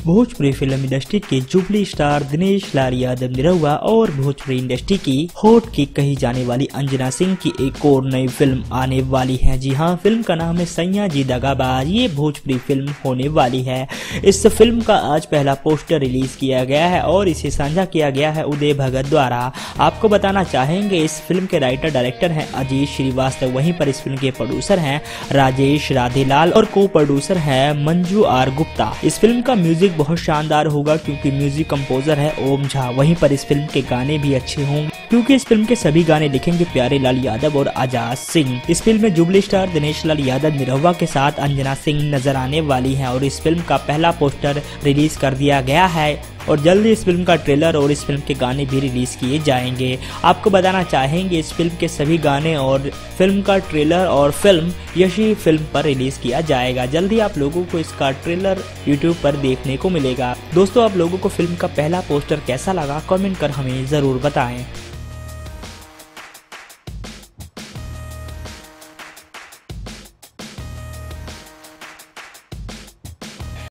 Bhojpuri film industry के jubilee star Dinesh Lal Yadav Nirahua और Bhojpuri industry की होठ की कही जाने वाली अंजना सिंह की एक और नई फिल्म आने वाली है। जी हाँ, फिल्म का नाम है सैया जी दगाबाज। ये भोजपुरी फिल्म होने वाली है। इस फिल्म का आज पहला पोस्टर रिलीज किया गया है और इसे साझा किया गया है उदय भगत द्वारा। आपको बताना चाहेंगे इस फिल्म के राइटर डायरेक्टर हैं अजीत श्रीवास्तव, वहीं पर इस फिल्म के प्रोड्यूसर हैं राजेश राधेलाल और को प्रोड्यूसर है मंजू आर गुप्ता। इस फिल्म का म्यूजिक बहुत शानदार होगा क्योंकि म्यूजिक कंपोजर है ओम झा। वहीं पर इस फिल्म के गाने भी अच्छे होंगे क्योंकि इस फिल्म के सभी गाने लिखेंगे प्यारे लाल यादव और आजाद सिंह। इस फिल्म में जुबली स्टार दिनेश लाल यादव निरहुआ के साथ अंजना सिंह नजर आने वाली है और इस फिल्म का पहला पोस्टर रिलीज कर दिया गया है और जल्दी इस फिल्म का ट्रेलर और इस फिल्म के गाने भी रिलीज किए जाएंगे। आपको बताना चाहेंगे इस फिल्म के सभी गाने और फिल्म का ट्रेलर और फिल्म यशी फिल्म पर रिलीज किया जाएगा। जल्दी आप लोगों को इसका ट्रेलर यूट्यूब पर देखने को मिलेगा। दोस्तों, आप लोगों को फिल्म का पहला पोस्टर कैसा लगा कमेंट कर हमें जरूर बताएं।